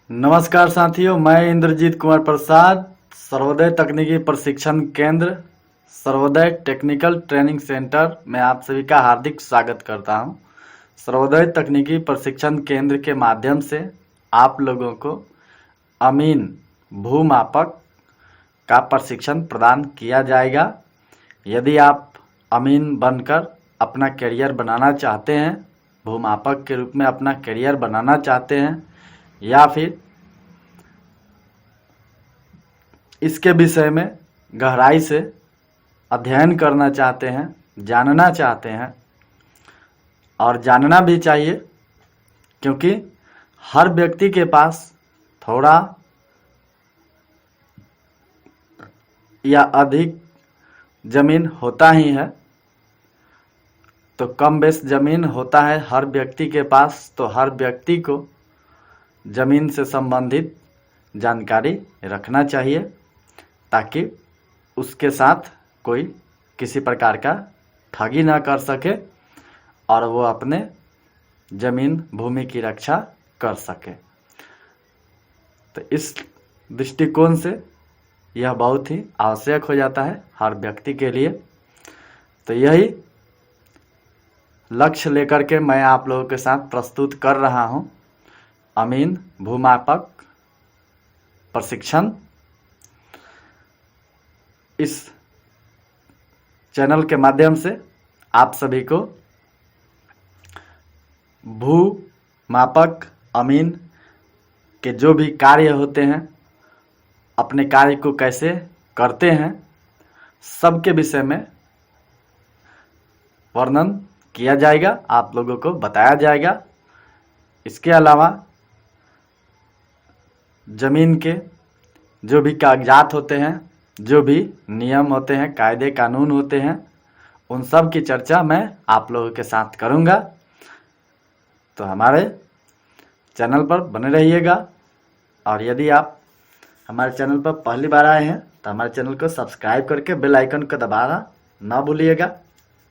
नमस्कार साथियों, मैं इंद्रजीत कुमार प्रसाद सर्वोदय तकनीकी प्रशिक्षण केंद्र सर्वोदय टेक्निकल ट्रेनिंग सेंटर में आप सभी का हार्दिक स्वागत करता हूं। सर्वोदय तकनीकी प्रशिक्षण केंद्र के माध्यम से आप लोगों को अमीन भूमापक का प्रशिक्षण प्रदान किया जाएगा। यदि आप अमीन बनकर अपना करियर बनाना चाहते हैं, भूमापक के रूप में अपना करियर बनाना चाहते हैं, या फिर इसके विषय में गहराई से अध्ययन करना चाहते हैं, जानना चाहते हैं, और जानना भी चाहिए, क्योंकि हर व्यक्ति के पास थोड़ा या अधिक जमीन होता ही है। तो कम बेश जमीन होता है हर व्यक्ति के पास, तो हर व्यक्ति को जमीन से संबंधित जानकारी रखना चाहिए, ताकि उसके साथ कोई किसी प्रकार का ठगी ना कर सके और वो अपने जमीन भूमि की रक्षा कर सके। तो इस दृष्टिकोण से यह बहुत ही आवश्यक हो जाता है हर व्यक्ति के लिए। तो यही लक्ष्य लेकर के मैं आप लोगों के साथ प्रस्तुत कर रहा हूं अमीन भूमापक प्रशिक्षण। इस चैनल के माध्यम से आप सभी को भूमापक अमीन के जो भी कार्य होते हैं, अपने कार्य को कैसे करते हैं, सबके विषय में वर्णन किया जाएगा, आप लोगों को बताया जाएगा। इसके अलावा जमीन के जो भी कागजात होते हैं, जो भी नियम होते हैं, कायदे कानून होते हैं, उन सब की चर्चा मैं आप लोगों के साथ करूंगा। तो हमारे चैनल पर बने रहिएगा, और यदि आप हमारे चैनल पर पहली बार आए हैं तो हमारे चैनल को सब्सक्राइब करके बेल आइकन को दबाना ना भूलिएगा,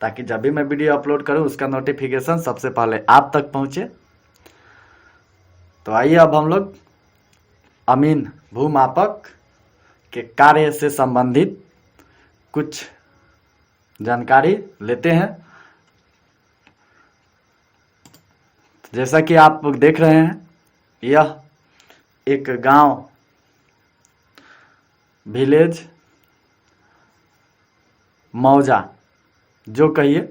ताकि जब भी मैं वीडियो अपलोड करूं उसका नोटिफिकेशन सबसे पहले आप तक पहुंचे। तो आइए अब हम लोग अमीन भूमापक के कार्य से संबंधित कुछ जानकारी लेते हैं। जैसा कि आप लोग देख रहे हैं, यह एक गांव, विलेज मौजा, जो कहिए,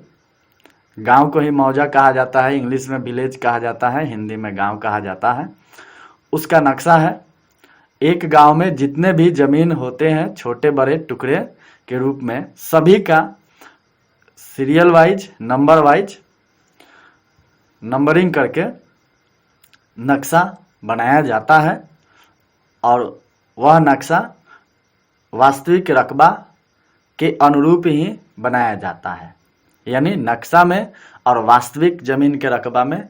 गांव को ही मौजा कहा जाता है, इंग्लिश में विलेज कहा जाता है, हिंदी में गांव कहा जाता है। उसका नक्शा है। एक गांव में जितने भी जमीन होते हैं, छोटे बड़े टुकड़े के रूप में, सभी का serial wise, number wise numbering करके नक्शा बनाया जाता है, और वह नक्शा वास्तविक रकबा के अनुरूप ही बनाया जाता है। यानी नक्शा में और वास्तविक जमीन के रकबा में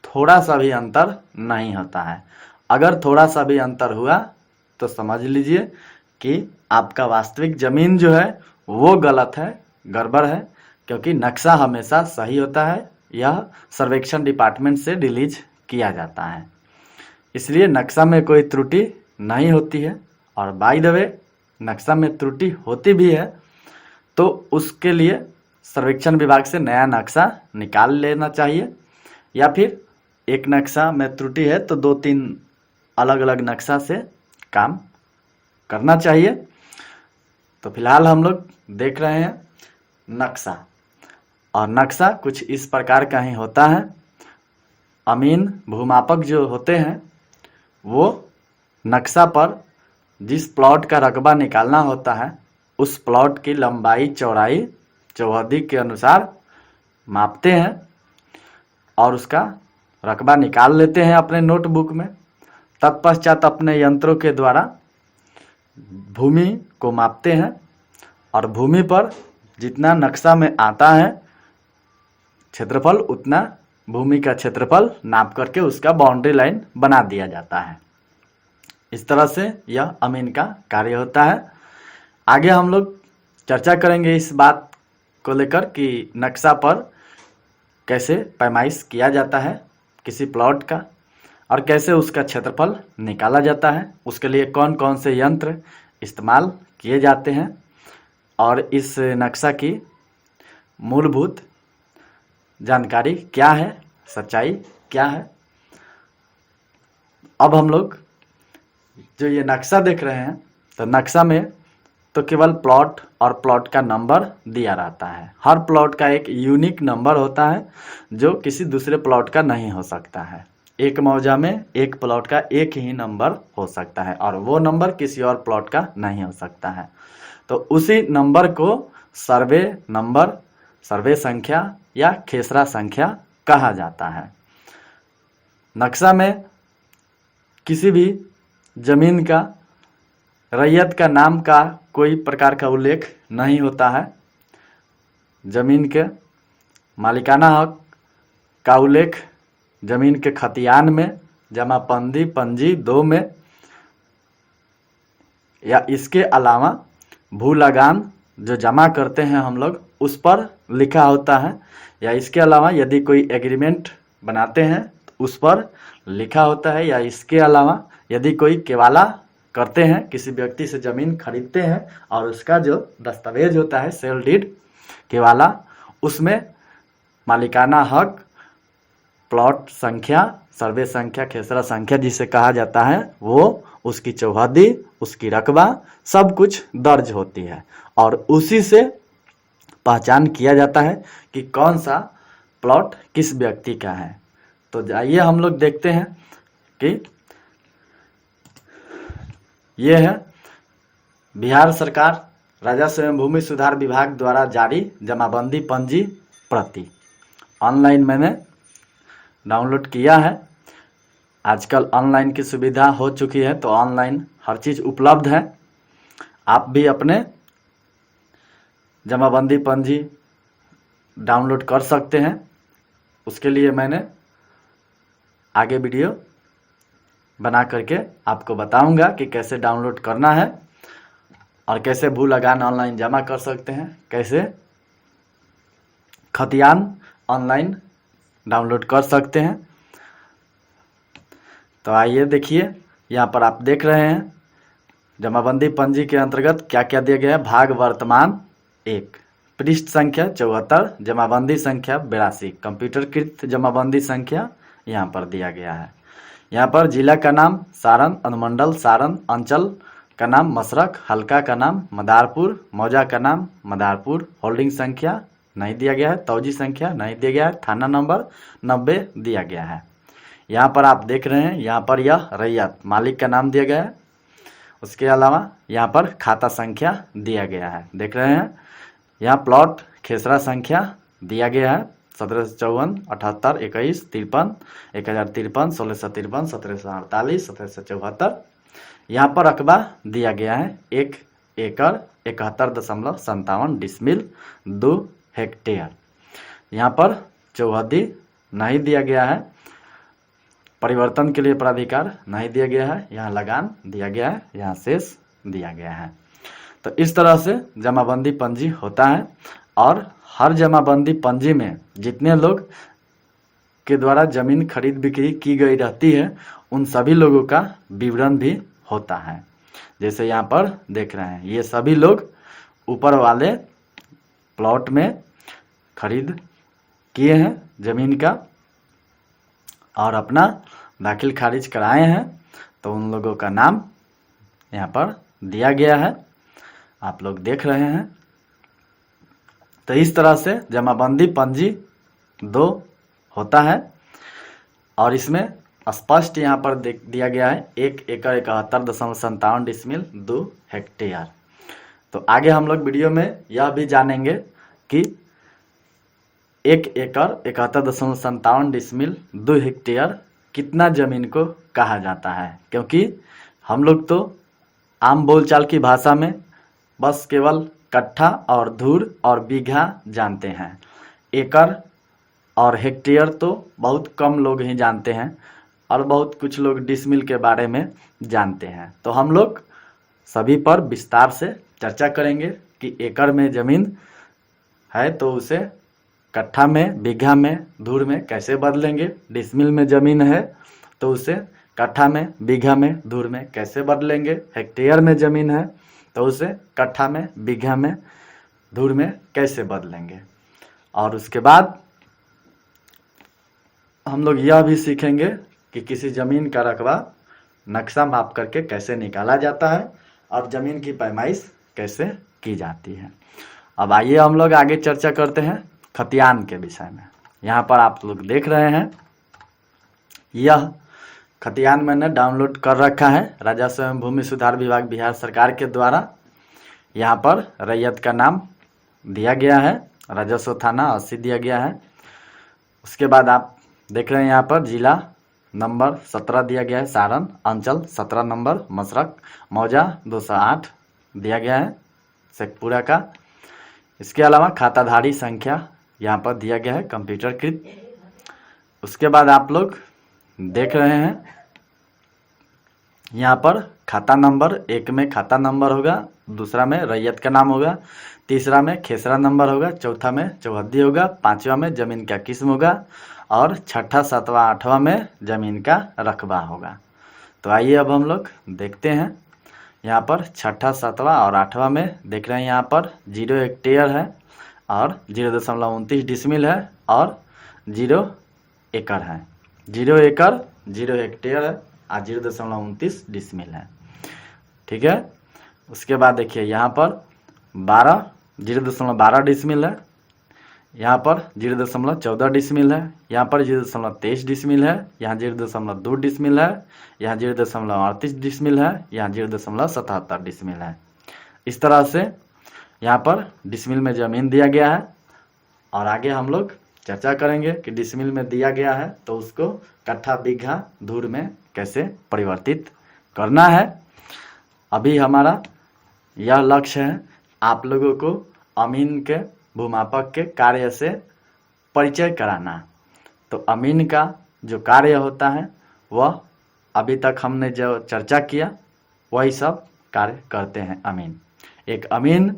थोड़ा सा भी अंतर नहीं होता है। अगर थोड़ा सा भी अंतर हुआ तो समझ लीजिए कि आपका वास्तविक जमीन जो है वो गलत है, गड़बड़ है, क्योंकि नक्शा हमेशा सही होता है। यह सर्वेक्षण डिपार्टमेंट से रिलीज किया जाता है, इसलिए नक्शा में कोई त्रुटि नहीं होती है। और बाय द वे, नक्शा में त्रुटि होती भी है तो उसके लिए सर्वेक्षण विभाग से नया नक्शा निकाल लेना चाहिए, या फिर एक नक्शा में त्रुटि है तो 2-3 अलग अलग नक्शा से काम करना चाहिए। तो फिलहाल हम लोग देख रहे हैं नक्शा, और नक्शा कुछ इस प्रकार का ही होता है। अमीन भूमापक जो होते हैं वो नक्शा पर जिस प्लॉट का रकबा निकालना होता है, उस प्लॉट की लंबाई, चौड़ाई, चौहद्दी के अनुसार मापते हैं और उसका रकबा निकाल लेते हैं अपने नोटबुक में। तत्पश्चात अपने यंत्रों के द्वारा भूमि को मापते हैं, और भूमि पर जितना नक्शा में आता है क्षेत्रफल, उतना भूमि का क्षेत्रफल नाप करके उसका बाउंड्री लाइन बना दिया जाता है। इस तरह से यह अमीन का कार्य होता है। आगे हम लोग चर्चा करेंगे इस बात को लेकर कि नक्शा पर कैसे पैमाइश किया जाता है किसी प्लॉट का, और कैसे उसका क्षेत्रफल निकाला जाता है, उसके लिए कौन कौन से यंत्र इस्तेमाल किए जाते हैं और इस नक्शा की मूलभूत जानकारी क्या है, सच्चाई क्या है। अब हम लोग जो ये नक्शा देख रहे हैं, तो नक्शा में तो केवल प्लॉट और प्लॉट का नंबर दिया रहता है। हर प्लॉट का एक यूनिक नंबर होता है जो किसी दूसरे प्लॉट का नहीं हो सकता है। एक मौजा में एक प्लॉट का एक ही नंबर हो सकता है और वो नंबर किसी और प्लॉट का नहीं हो सकता है। तो उसी नंबर को सर्वे नंबर, सर्वे संख्या या खेसरा संख्या कहा जाता है। नक्शा में किसी भी जमीन का, रैयत का नाम का कोई प्रकार का उल्लेख नहीं होता है। जमीन के मालिकाना हक का उल्लेख जमीन के खतियान में, जमाबंदी पंजी 2 में, या इसके अलावा भू लगान जो जमा करते हैं हम लोग उस पर लिखा होता है, या इसके अलावा यदि कोई एग्रीमेंट बनाते हैं तो उस पर लिखा होता है, या इसके अलावा यदि कोई केवाला करते हैं, किसी व्यक्ति से ज़मीन खरीदते हैं और उसका जो दस्तावेज होता है सेल डीड केवाला, उसमें मालिकाना हक, प्लॉट संख्या, सर्वे संख्या, खेसरा संख्या जिसे कहा जाता है, वो उसकी चौहद्दी, उसकी रकबा सब कुछ दर्ज होती है और उसी से पहचान किया जाता है कि कौन सा प्लॉट किस व्यक्ति का है। तो आइए हम लोग देखते हैं कि ये है बिहार सरकार राजस्व एवं भूमि सुधार विभाग द्वारा जारी जमाबंदी पंजी प्रति। ऑनलाइन मैंने डाउनलोड किया है। आजकल ऑनलाइन की सुविधा हो चुकी है, तो ऑनलाइन हर चीज़ उपलब्ध है। आप भी अपने जमाबंदी पंजी डाउनलोड कर सकते हैं। उसके लिए मैंने आगे वीडियो बना करके आपको बताऊंगा कि कैसे डाउनलोड करना है और कैसे भू लगान ऑनलाइन जमा कर सकते हैं, कैसे खतियान ऑनलाइन डाउनलोड कर सकते हैं। तो आइए देखिए, यहाँ पर आप देख रहे हैं जमाबंदी पंजी के अंतर्गत क्या क्या दिया गया है। भाग वर्तमान 1, पृष्ठ संख्या 74, जमाबंदी संख्या 82, कंप्यूटरकृत जमाबंदी संख्या यहाँ पर दिया गया है। यहाँ पर जिला का नाम सारण, अनुमंडल सारण, अंचल का नाम मसरख, हल्का का नाम मदारपुर, मौजा का नाम मदारपुर, होल्डिंग संख्या नहीं दिया गया है, तौजी संख्या नहीं दिया गया है, थाना नंबर 90 दिया गया है। यहाँ पर आप देख रहे हैं, यहाँ पर यह रैयत मालिक का नाम दिया गया है। उसके अलावा यहाँ पर खाता संख्या दिया गया है, देख रहे हैं। यहाँ प्लॉट खेसरा संख्या दिया गया है 1754, 78, 21, 53, 1053, 1653, 1748, 1774। यहाँ पर रकबा दिया गया है 1 एकड़ 71.57 डिसमिल 2 हेक्टेयर। यहाँ पर चौहद्दी नहीं दिया गया है, परिवर्तन के लिए प्राधिकार नहीं दिया गया है, यहाँ लगान दिया गया है, यहाँ शेष दिया गया है। तो इस तरह से जमाबंदी पंजी होता है और हर जमाबंदी पंजी में जितने लोग के द्वारा ज़मीन खरीद बिक्री की गई रहती है उन सभी लोगों का विवरण भी होता है। जैसे यहाँ पर देख रहे हैं, ये सभी लोग ऊपर वाले प्लॉट में खरीद किए हैं ज़मीन का और अपना दाखिल खारिज कराए हैं, तो उन लोगों का नाम यहाँ पर दिया गया है, आप लोग देख रहे हैं। तो इस तरह से जमाबंदी पंजी 2 होता है और इसमें स्पष्ट यहाँ पर दिया गया है 1 एकड़ 71.57 डिसमिल 2 हेक्टेयर। तो आगे हम लोग वीडियो में यह भी जानेंगे कि 1 एकड़ 71.57 डिसमिल 2 हेक्टेयर कितना ज़मीन को कहा जाता है, क्योंकि हम लोग तो आम बोलचाल की भाषा में बस केवल कट्ठा और धूर और बीघा जानते हैं। एकड़ और हेक्टेयर तो बहुत कम लोग ही जानते हैं और बहुत कुछ लोग डिसमिल के बारे में जानते हैं। तो हम लोग सभी पर विस्तार से चर्चा करेंगे कि एकड़ में ज़मीन है तो उसे कट्ठा में, बीघा में, धूर में कैसे बदलेंगे। डिसमिल में ज़मीन है तो उसे कट्ठा में, बीघा में, धूर में कैसे बदलेंगे। हेक्टेयर में ज़मीन है तो उसे कट्ठा में, बीघा में, धूर में कैसे बदलेंगे। और उसके बाद हम लोग यह भी सीखेंगे कि किसी ज़मीन का रकबा नक्शा माप करके कैसे निकाला जाता है और ज़मीन की पैमाइश कैसे की जाती है। अब आइए हम लोग आगे चर्चा करते हैं खतियान के विषय में। यहाँ पर आप लोग देख रहे हैं, यह खतियान मैंने डाउनलोड कर रखा है राजस्व एवं भूमि सुधार विभाग बिहार सरकार के द्वारा। यहाँ पर रैयत का नाम दिया गया है, राजस्व थाना 80 दिया गया है। उसके बाद आप देख रहे हैं यहाँ पर जिला नंबर 17 दिया गया है सारण, अंचल 17 नंबर मशरक, मौजा 208 दिया गया है शेखपुरा का। इसके अलावा खाताधारी संख्या यहाँ पर दिया गया है कंप्यूटरकृत। उसके बाद आप लोग देख रहे हैं यहाँ पर खाता नंबर, एक में खाता नंबर होगा, दूसरा में रैयत का नाम होगा, तीसरा में खेसरा नंबर होगा, चौथा में चौहद्दी होगा, पांचवा में ज़मीन का किस्म होगा और छठा, सातवां, आठवां में ज़मीन का रकबा होगा। तो आइए अब हम लोग देखते हैं यहाँ पर छठा, सातवां और आठवां में देख रहे हैं यहाँ पर 0 हेक्टेयर है और 0.29 डिसमिल है और 0 एकड़ है। 0 एकड़ 0 हेक्टेयर है और 0.29 डिसमिल है, ठीक है। उसके बाद देखिए यहाँ पर 0.12 डिसमिल है, यहाँ पर 0.14 डिसमिल है, यहाँ पर 0.23 डिसमिल है, यहाँ 0.2 डिसमिल है, यहाँ 0.38 डिसमिल है, यहाँ 0.77 डिसमिल है। इस तरह से यहाँ पर डिसमिल में ज़मीन दिया गया है। और आगे हम लोग चर्चा करेंगे कि डिसमिल में दिया गया है तो उसको कट्ठा, बीघा, धूर में कैसे परिवर्तित करना है। अभी हमारा यह लक्ष्य है आप लोगों को अमीन के, भूमापक के कार्य से परिचय कराना। तो अमीन का जो कार्य होता है वह अभी तक हमने जो चर्चा किया वही सब कार्य करते हैं अमीन। एक अमीन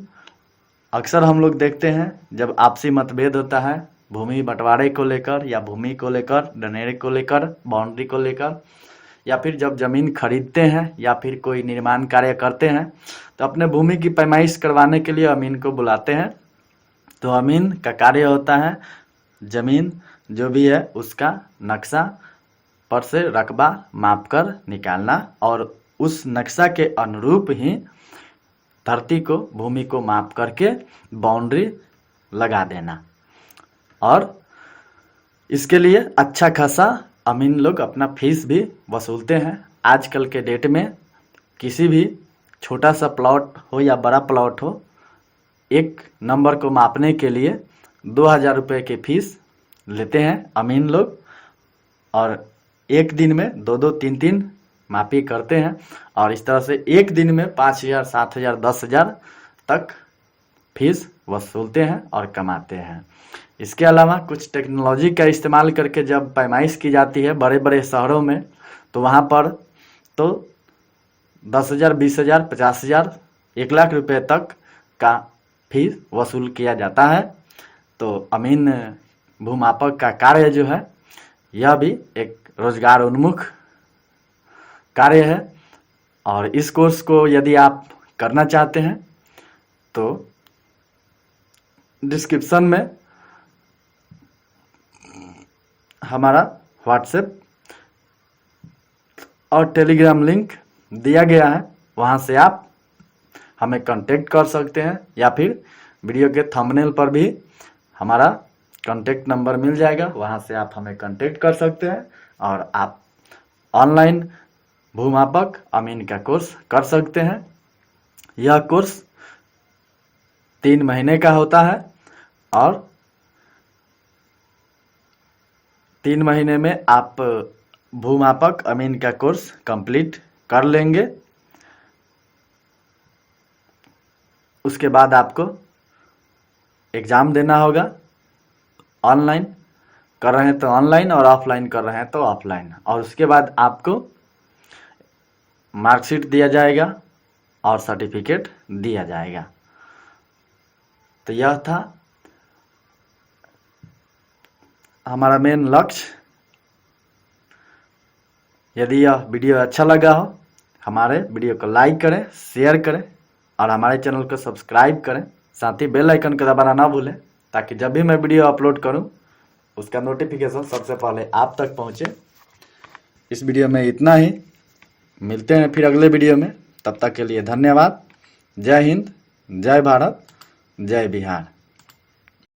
अक्सर हम लोग देखते हैं जब आपसी मतभेद होता है भूमि बंटवारे को लेकर या भूमि को लेकर, डनेरे को लेकर, बाउंड्री को लेकर, या फिर जब ज़मीन खरीदते हैं या फिर कोई निर्माण कार्य करते हैं तो अपने भूमि की पैमाइश करवाने के लिए अमीन को बुलाते हैं। तो अमीन का कार्य होता है ज़मीन जो भी है उसका नक्शा पर से रकबा माप कर निकालना और उस नक्शा के अनुरूप ही धरती को, भूमि को माप करके बाउंड्री लगा देना। और इसके लिए अच्छा खासा अमीन लोग अपना फीस भी वसूलते हैं। आजकल के डेट में किसी भी छोटा सा प्लॉट हो या बड़ा प्लॉट हो, एक नंबर को मापने के लिए 2000 रुपये की फीस लेते हैं अमीन लोग और एक दिन में 2-2, 3-3 मापी करते हैं और इस तरह से एक दिन में 5000, 7000, 10,000 तक फीस वसूलते हैं और कमाते हैं। इसके अलावा कुछ टेक्नोलॉजी का इस्तेमाल करके जब पैमाइश की जाती है बड़े बड़े शहरों में तो वहाँ पर तो 10,000, 20,000, 50,000, 1,00,000 रुपये तक का फीस वसूल किया जाता है। तो अमीन भूमापक का कार्य जो है यह भी एक रोजगार उन्मुख कार्य है और इस कोर्स को यदि आप करना चाहते हैं तो डिस्क्रिप्शन में हमारा व्हाट्सएप और टेलीग्राम लिंक दिया गया है, वहाँ से आप हमें कांटेक्ट कर सकते हैं या फिर वीडियो के थंबनेल पर भी हमारा कांटेक्ट नंबर मिल जाएगा, वहाँ से आप हमें कांटेक्ट कर सकते हैं और आप ऑनलाइन भूमापक अमीन का कोर्स कर सकते हैं। यह कोर्स 3 महीने का होता है और 3 महीने में आप भूमापक अमीन का कोर्स कंप्लीट कर लेंगे। उसके बाद आपको एग्ज़ाम देना होगा। ऑनलाइन कर रहे हैं तो ऑनलाइन और ऑफलाइन कर रहे हैं तो ऑफलाइन, और उसके बाद आपको मार्कशीट दिया जाएगा और सर्टिफिकेट दिया जाएगा। तो यह था हमारा मेन लक्ष्य यदि यह वीडियो अच्छा लगा हो, हमारे वीडियो को लाइक करें, शेयर करें और हमारे चैनल को सब्सक्राइब करें। साथ ही बेल आइकन को दबाना ना भूलें, ताकि जब भी मैं वीडियो अपलोड करूं उसका नोटिफिकेशन सबसे पहले आप तक पहुंचे। इस वीडियो में इतना ही, मिलते हैं फिर अगले वीडियो में। तब तक के लिए धन्यवाद। जय हिंद, जय भारत, जय बिहार।